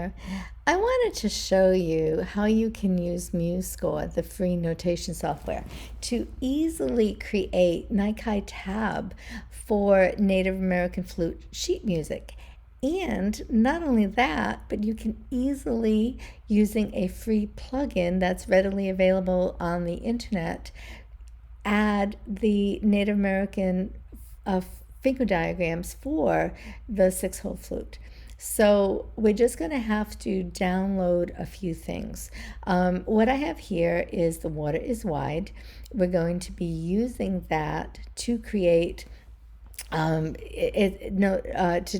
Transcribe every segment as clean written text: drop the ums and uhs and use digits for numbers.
here. I wanted to show you how you can use Musescore, the free notation software, to easily create Nakai Tab for Native American Flute sheet music. And not only that, but you can easily, using a free plugin that's readily available on the internet, add the Native American finger diagrams for the 6-hole flute. So we're just going to have to download a few things. What I have here is The Water is Wide. We're going to be using that to create to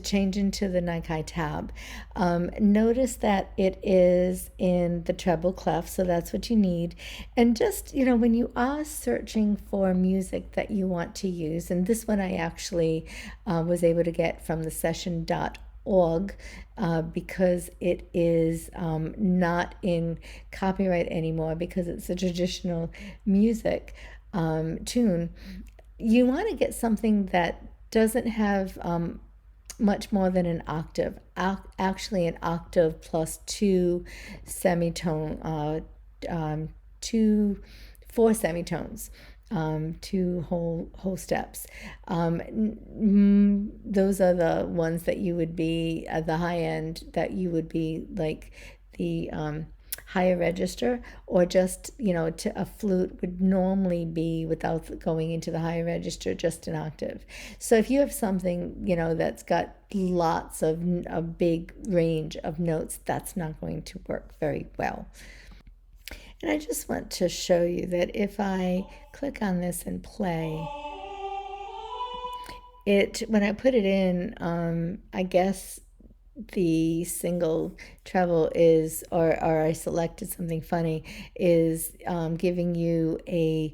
change into the Nakai Tab. Notice that it is in the treble clef, so that's what you need. And just, when you are searching for music that you want to use, and this one I actually was able to get from the session.org because it is not in copyright anymore because it's a traditional music tune. You want to get something that doesn't have much more than an octave. Actually, an octave plus two semitone, four semitones, two whole steps. Those are the ones that you would be at the high end, that you would be like the higher register, or just, to a flute would normally be, without going into the higher register, just an octave. So if you have something, that's got lots of a big range of notes, that's not going to work very well. And I just want to show you that if I click on this and play, when I put it in, I guess the single treble is, or I selected something funny, is giving you a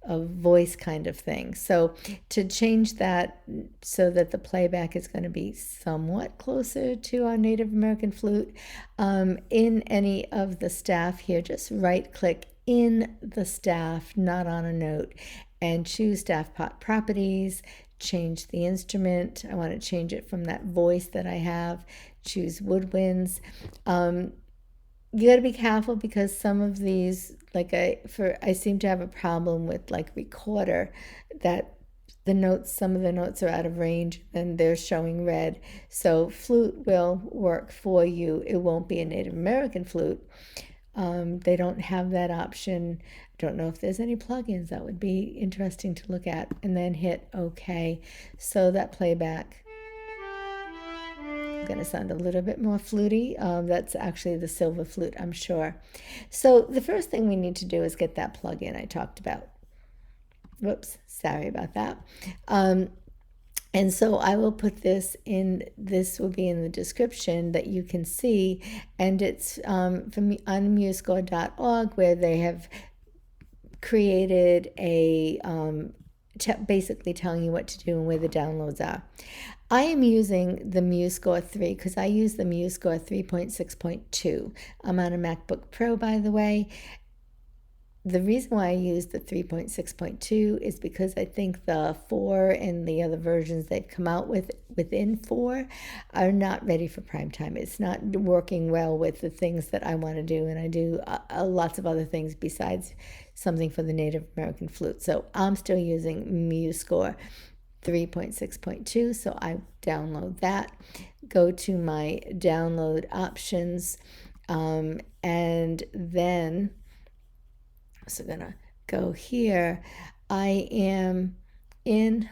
voice kind of thing. So to change that so that the playback is going to be somewhat closer to our Native American flute, in any of the staff here, just right click in the staff, not on a note, and choose staff properties. Change the instrument. I want to change it from that voice that I have. Choose woodwinds. You got to be careful because some of these, I seem to have a problem with recorder, that some of the notes are out of range and they're showing red. So flute will work for you. It won't be a Native American flute. They don't have that option. I don't know if there's any plugins. That would be interesting to look at. And then hit OK. So that playback is going to sound a little bit more fluty. That's actually the silver flute, I'm sure. So the first thing we need to do is get that plugin I talked about. Whoops, sorry about that. And so I will put this will be in the description that you can see, and it's from on musescore.org, where they have created a basically telling you what to do and where the downloads are. I am using the Musescore 3 because I use the Musescore 3.6.2. I'm on a MacBook Pro, by the way. The reason why I use the 3.6.2 is because I think the 4 and the other versions they've come out with within 4 are not ready for prime time. It's not working well with the things that I want to do, and I do lots of other things besides something for the Native American flute. So I'm still using Musescore 3.6.2, so I download that, go to my download options, and then so I'm gonna go here. I am in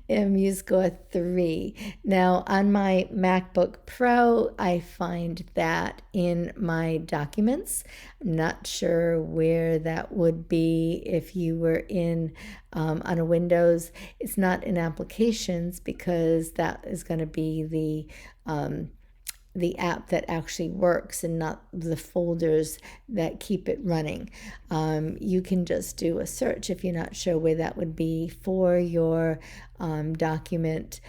Musescore 3. Now on my MacBook Pro, I find that in my documents. I'm not sure where that would be if you were in on a Windows. It's not in applications because that is going to be the app that actually works and not the folders that keep it running. You can just do a search if you're not sure where that would be for your document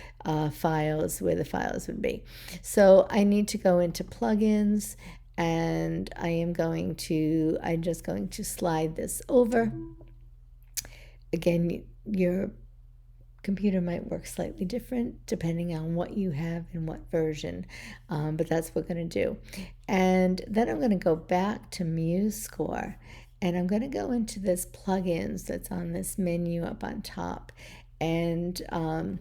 files, where the files would be. So I need to go into plugins, and I'm just going to slide this over. Again, you're computer might work slightly different depending on what you have and what version, but that's what we're going to do. And then I'm going to go back to Musescore, and I'm going to go into this plugins that's on this menu up on top. And thought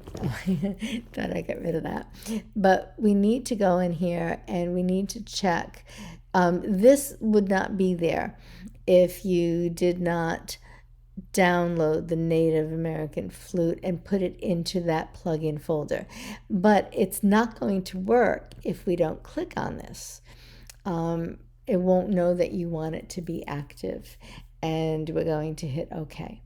I got rid of that. But we need to go in here and we need to check. This would not be there if you did not download the Native American Flute and put it into that plugin folder. But it's not going to work if we don't click on this. It won't know that you want it to be active, and we're going to hit OK.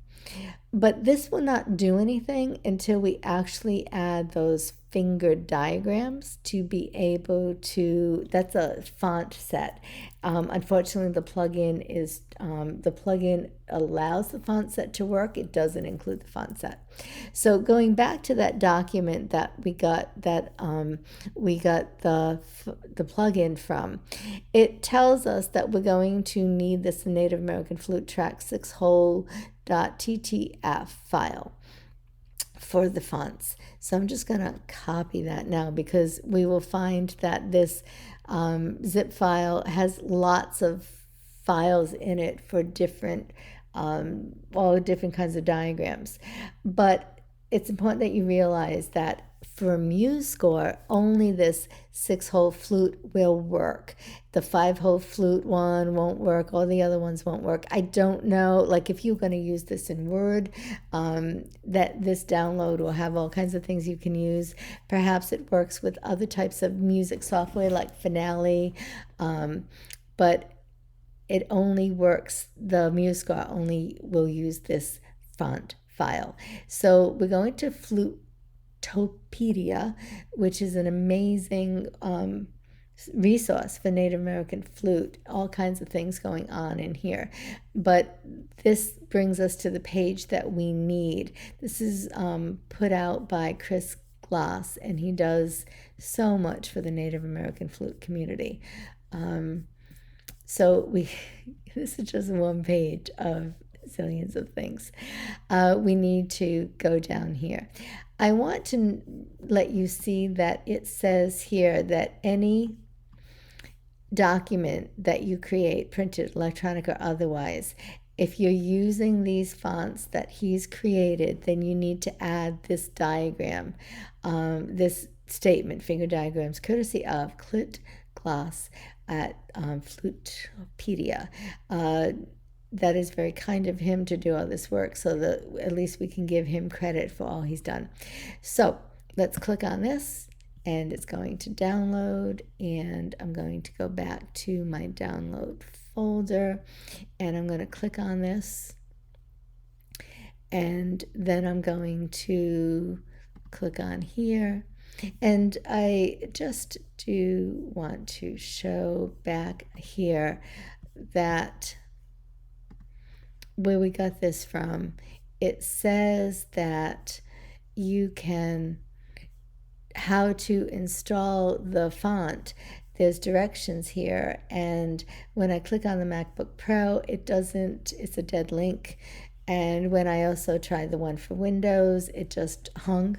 But this will not do anything until we actually add those fingered diagrams to be able to, that's a font set. Unfortunately, the plugin allows the font set to work. It doesn't include the font set. So going back to that document that we got the plugin from, it tells us that we're going to need this Native American Flute track 6-hole .ttf file for the fonts. So I'm just going to copy that now, because we will find that this zip file has lots of files in it for different all different kinds of diagrams. But it's important that you realize that for Musescore, only this 6-hole flute will work. The 5-hole flute one won't work. All the other ones won't work. I don't know, like if you're going to use this in Word, that this download will have all kinds of things you can use. Perhaps it works with other types of music software like Finale, but it only works, the Musescore only will use this font file. So we're going to Flutopedia, which is an amazing resource for Native American flute, all kinds of things going on in here. But this brings us to the page that we need. This is put out by Clift Gloss, and he does so much for the Native American flute community. So this is just one page of zillions of things. We need to go down here. I want to let you see that it says here that any document that you create, printed, electronic, or otherwise, if you're using these fonts that he's created, then you need to add this diagram, this statement, finger diagrams, courtesy of Clint Gloss at Flutopedia. That is very kind of him to do all this work, so that at least we can give him credit for all he's done. So let's click on this, and it's going to download, and I'm going to go back to my download folder, and I'm going to click on this, and then I'm going to click on here. And I just do want to show back here that where we got this from, it says that you can, how to install the font. There's directions here, and when I click on the MacBook Pro, it doesn't, it's a dead link. And when I also tried the one for Windows, it just hung.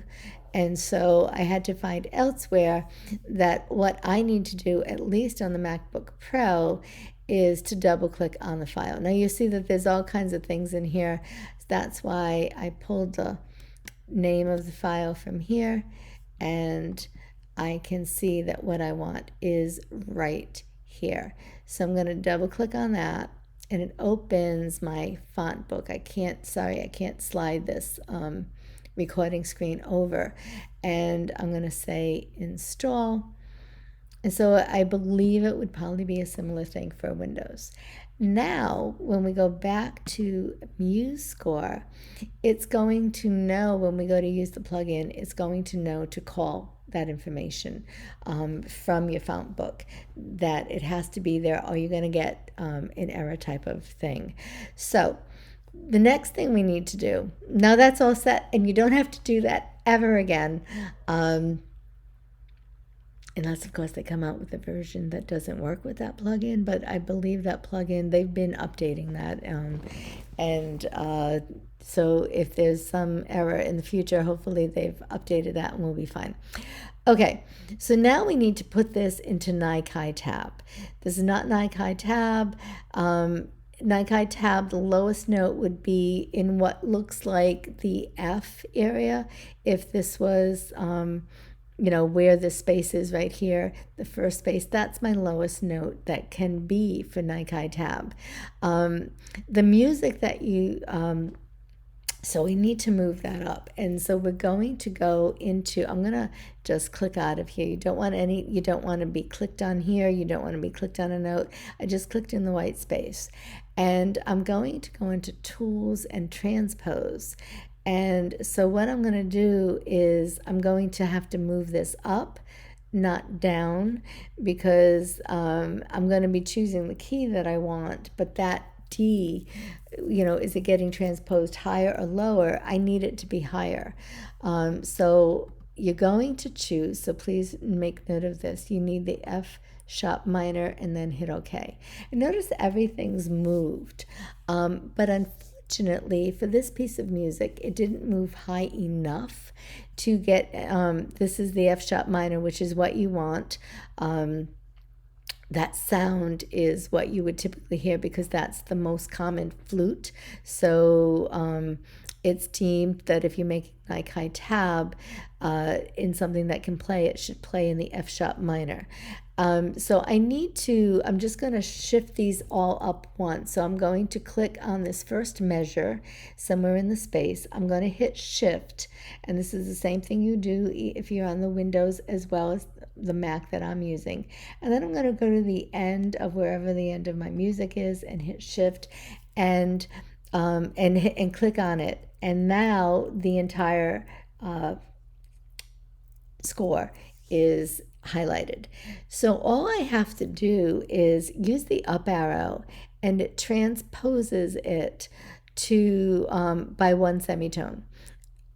And so I had to find elsewhere that what I need to do, at least on the MacBook Pro, is to double click on the file. Now you see that there's all kinds of things in here. That's why I pulled the name of the file from here, and I can see that what I want is right here. So I'm going to double click on that, and it opens my font book. I can't slide this recording screen over, and I'm going to say install. And so I believe it would probably be a similar thing for Windows. Now, when we go back to Musescore, it's going to know, when we go to use the plugin, it's going to know to call that information from your font book, that it has to be there, or you're going to get an error type of thing. So the next thing we need to do, now that's all set, and you don't have to do that ever again. Unless, of course, they come out with a version that doesn't work with that plugin, but I believe that plugin, they've been updating that. So if there's some error in the future, hopefully they've updated that and we'll be fine. Okay, so now we need to put this into Nakai Tab. This is not Nakai Tab. Nakai Tab, the lowest note would be in what looks like the F area. If this was, where the space is right here, the first space, that's my lowest note that can be for Nakai Tab. The music that you, so we need to move that up. And so we're going to go into, I'm going to just click out of here. You don't want to be clicked on here. You don't want to be clicked on a note. I just clicked in the white space. And I'm going to go into Tools and Transpose. And so what I'm going to do is I'm going to have to move this up, not down, because I'm going to be choosing the key that I want, but that D, is it getting transposed higher or lower? I need it to be higher. So you're going to choose, so please make note of this. You need the F sharp minor and then hit OK. And notice everything's moved. But unfortunately, for this piece of music, it didn't move high enough to get, this is the F sharp minor, which is what you want. That sound is what you would typically hear because that's the most common flute. So it's deemed that if you make Nakai Tab in something that can play, it should play in the F sharp minor. So I'm just going to shift these all up once. So I'm going to click on this first measure somewhere in the space. I'm going to hit Shift, and this is the same thing you do if you're on the Windows as well as the Mac that I'm using. And then I'm going to go to the end of wherever the end of my music is and hit Shift and click on it. And now the entire score is highlighted. So all I have to do is use the up arrow and it transposes it to by one semitone.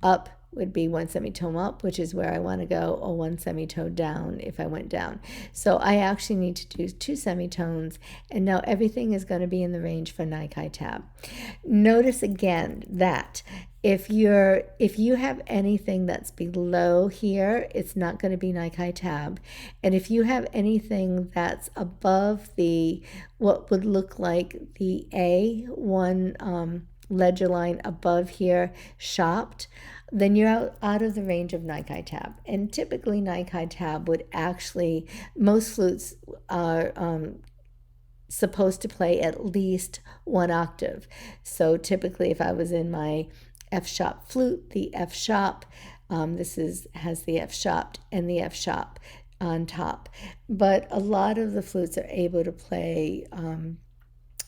Up would be one semitone up, which is where I want to go, or one semitone down if I went down. So I actually need to do two semitones, and now everything is going to be in the range for Nakai Tab. Notice again that if you have anything that's below here, it's not going to be Nakai Tab. And if you have anything that's above the what would look like the A1 ledger line above here, shopped, then you're out of the range of Nakai Tab. And typically Nakai Tab would actually, most flutes are supposed to play at least one octave. So typically if I was in my F sharp flute, the F sharp, has the F sharp and the F sharp on top. But a lot of the flutes are able to play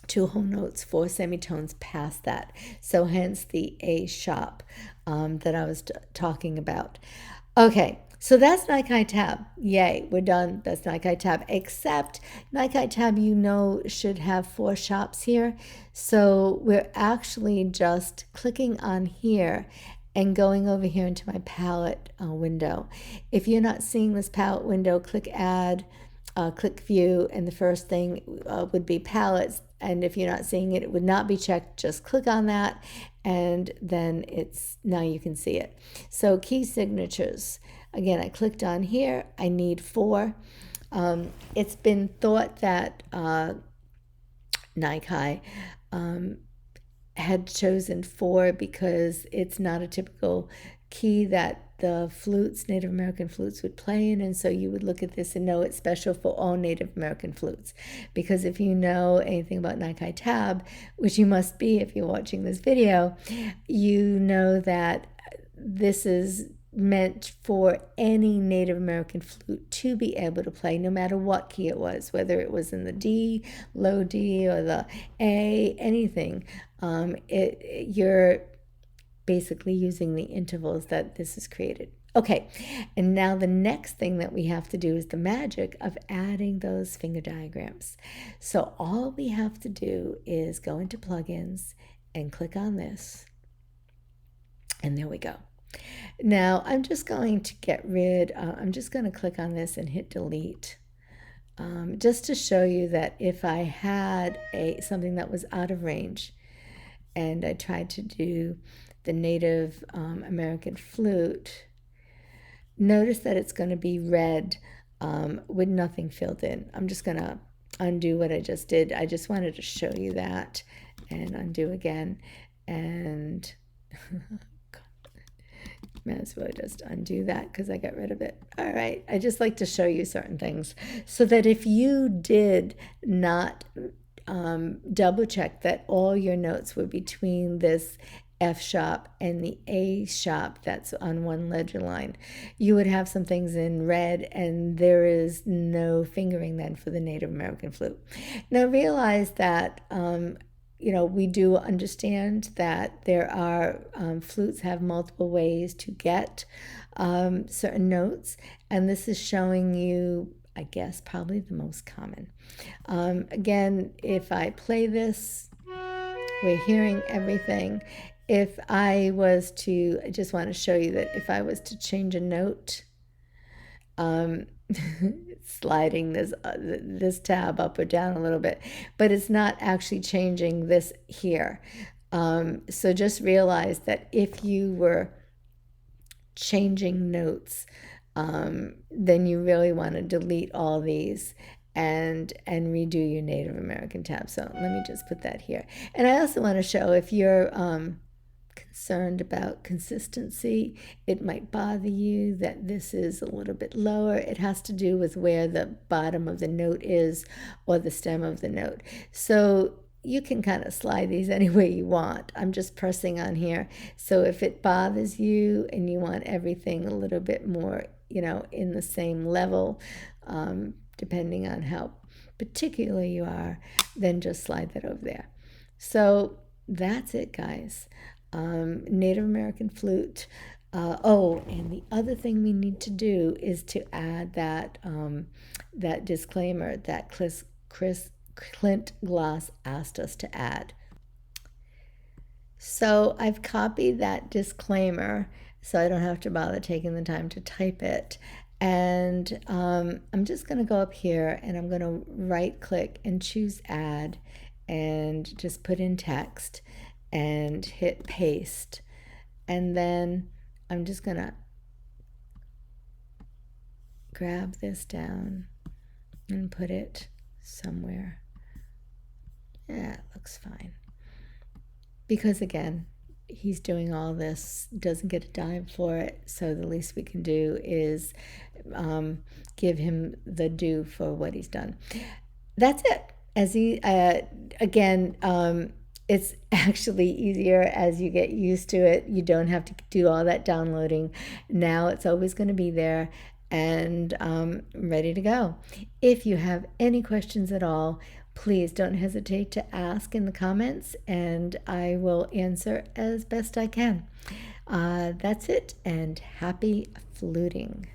two whole notes, four semitones past that. So hence the A sharp that I was talking about. Okay, so that's Nakai Tab. Yay, we're done. That's Nakai Tab. Except Nakai Tab, should have four sharps here. So we're actually just clicking on here and going over here into my palette window. If you're not seeing this palette window, click Add, click View, and the first thing would be Palettes. And if you're not seeing it, it would not be checked. Just click on that, and then now you can see it. So key signatures. Again, I clicked on here. I need 4. It's been thought that Nakai had chosen 4 because it's not a typical key that the flutes, Native American flutes, would play in, and so you would look at this and know it's special for all Native American flutes. Because if you know anything about Nakai Tab, which you must be if you're watching this video, you know that this is meant for any Native American flute to be able to play, no matter what key it was, whether it was in the D, low D, or the A, anything. You're basically using the intervals that this is created. Okay, and now the next thing that we have to do is the magic of adding those finger diagrams. So all we have to do is go into plugins and click on this, and there we go. Now I'm just going to get rid, I'm just going to click on this and hit delete. Just to show you that if I had something that was out of range and I tried to do the Native American Flute, notice that it's going to be red with nothing filled in. I'm just going to undo what I just did. I just wanted to show you that, and undo again, and might as well just undo that because I got rid of it. All right, I just like to show you certain things so that if you did not double check that all your notes were between this F sharp and the A sharp that's on one ledger line, you would have some things in red, and there is no fingering then for the Native American flute. Now realize that we do understand that there are flutes have multiple ways to get certain notes, and this is showing you, I guess, probably the most common. Again, if I play this, we're hearing everything. If I was to, I just want to show you that if I was to change a note, sliding this tab up or down a little bit, but it's not actually changing this here. So just realize that if you were changing notes, then you really want to delete all these and redo your Native American tab. So let me just put that here. And I also want to show, if you're concerned about consistency, it might bother you that this is a little bit lower. It has to do with where the bottom of the note is or the stem of the note. So you can kind of slide these any way you want. I'm just pressing on here. So if it bothers you and you want everything a little bit more, in the same level, depending on how particular you are, then just slide that over there. So that's it, guys. Native American flute. And the other thing we need to do is to add that disclaimer that Clint Gloss asked us to add. So I've copied that disclaimer so I don't have to bother taking the time to type it. And I'm just going to go up here and I'm going to right click and choose add and just put in text and hit paste. And then I'm just going to grab this down and put it somewhere. Yeah, it looks fine. Because again, he's doing all this, doesn't get a dime for it, so the least we can do is give him the due for what he's done. That's it. As he it's actually easier as you get used to it. You don't have to do all that downloading. Now it's always going to be there and ready to go. If you have any questions at all, please don't hesitate to ask in the comments, and I will answer as best I can. That's it, and happy fluting.